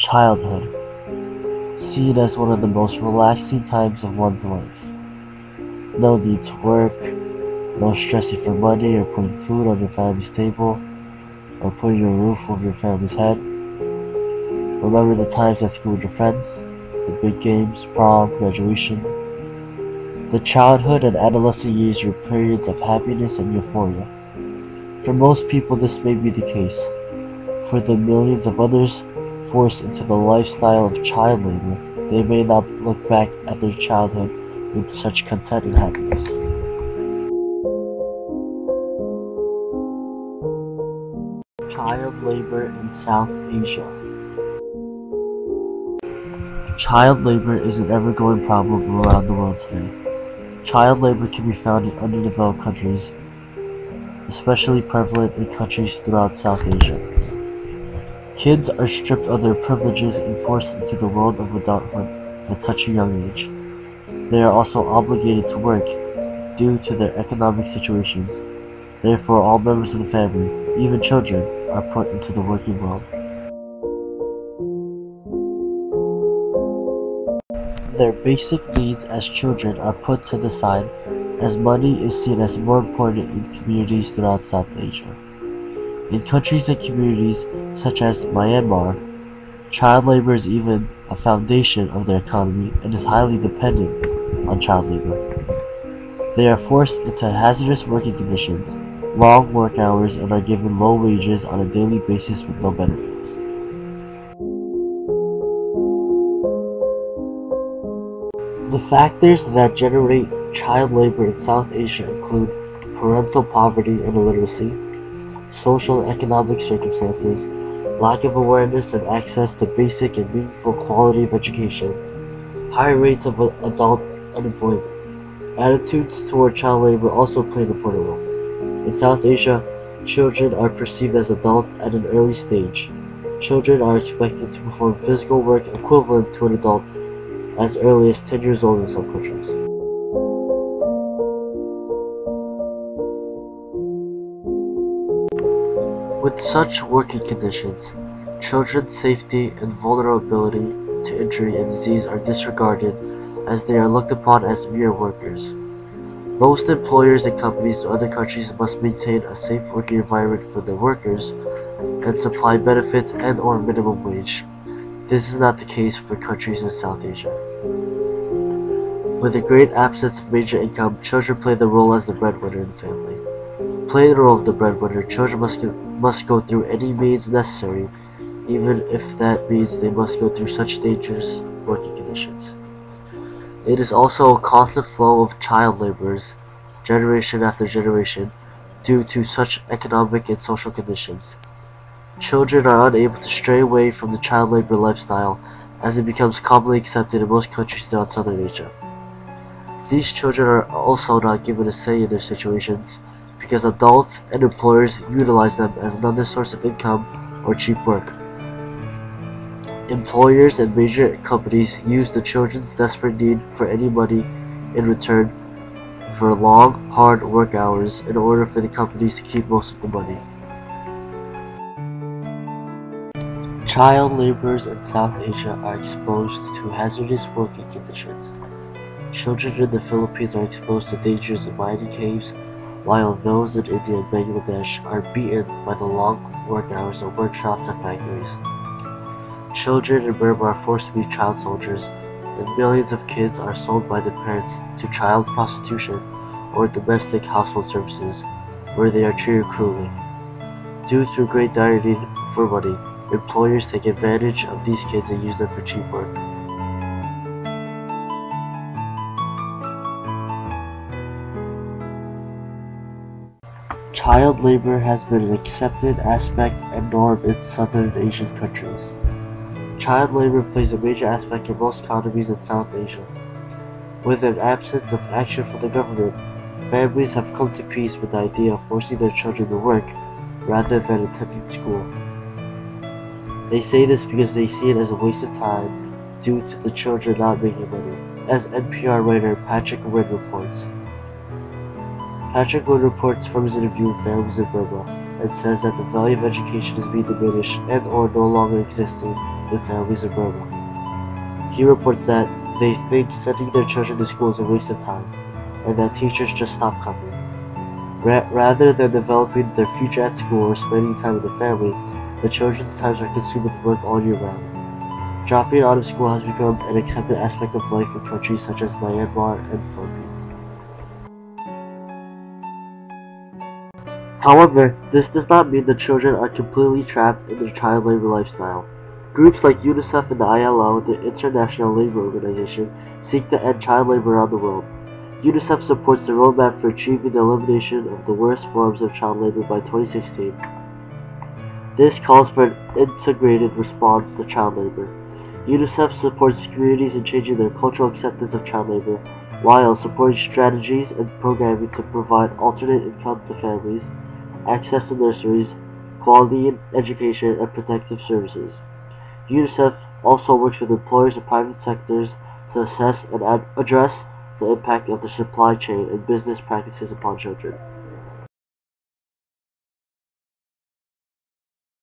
Childhood, seen as one of the most relaxing times of one's life. No need to work, no stressing for money or putting food on your family's table, or putting a roof over your family's head. Remember the times at school with your friends, the big games, prom, graduation. The childhood and adolescent years were periods of happiness and euphoria. For most people this may be the case. For the millions of others forced into the lifestyle of child labor, they may not look back at their childhood with such content and happiness. Child labor in South Asia. Child labor is an ever-growing problem around the world today. Child labor can be found in underdeveloped countries, especially prevalent in countries throughout South Asia. Kids are stripped of their privileges and forced into the world of adulthood at such a young age. They are also obligated to work due to their economic situations. Therefore, all members of the family, even children, are put into the working world. Their basic needs as children are put to the side, as money is seen as more important in communities throughout South Asia. In countries and communities such as Myanmar, child labor is even a foundation of their economy and is highly dependent on child labor. They are forced into hazardous working conditions, long work hours, and are given low wages on a daily basis with no benefits. The factors that generate child labor in South Asia include parental poverty and illiteracy, social and economic circumstances, lack of awareness and access to basic and meaningful quality of education, high rates of adult unemployment. Attitudes toward child labor also play an important role. In South Asia, children are perceived as adults at an early stage. Children are expected to perform physical work equivalent to an adult as early as 10 years old in some countries. With such working conditions, children's safety and vulnerability to injury and disease are disregarded as they are looked upon as mere workers. Most employers and companies in other countries must maintain a safe working environment for their workers and supply benefits and/or minimum wage. This is not the case for countries in South Asia. With a great absence of major income, children play the role as the breadwinner in the family. Playing the role of the breadwinner, children must go through any means necessary, even if that means they must go through such dangerous working conditions. It is also a constant flow of child laborers, generation after generation, due to such economic and social conditions. Children are unable to stray away from the child labor lifestyle as it becomes commonly accepted in most countries throughout Southern Asia. These children are also not given a say in their situations because adults and employers utilize them as another source of income or cheap work. Employers and major companies use the children's desperate need for any money in return for long, hard work hours in order for the companies to keep most of the money. Child laborers in South Asia are exposed to hazardous working conditions. Children in the Philippines are exposed to dangers in mining caves, while those in India and Bangladesh are beaten by the long work hours of workshops and factories. Children in Burma are forced to be child soldiers, and millions of kids are sold by their parents to child prostitution or domestic household services, where they are treated cruelly. Due to great dire need for money, employers take advantage of these kids and use them for cheap work. Child labor has been an accepted aspect and norm in Southern Asian countries. Child labor plays a major aspect in most economies in South Asia. With an absence of action from the government, families have come to peace with the idea of forcing their children to work rather than attending school. They say this because they see it as a waste of time due to the children not making money, as NPR writer Patrick Wynn reports. Patrick Wynn reports from his interview with families in Burma and says that the value of education is being diminished and or no longer existing in families in Burma. He reports that they think sending their children to school is a waste of time, and that teachers just stop coming. Rather than developing their future at school or spending time with the family, the children's times are consumed with work all year round. Dropping out of school has become an accepted aspect of life in countries such as Myanmar and Philippines. However, this does not mean the children are completely trapped in the child labor lifestyle. Groups like UNICEF and the ILO, the International Labour Organization, seek to end child labor around the world. UNICEF supports the roadmap for achieving the elimination of the worst forms of child labor by 2016. This calls for an integrated response to child labor. UNICEF supports communities in changing their cultural acceptance of child labor, while supporting strategies and programming to provide alternate income to families, access to nurseries, quality in education, and protective services. UNICEF also works with employers and private sectors to assess and address the impact of the supply chain and business practices upon children.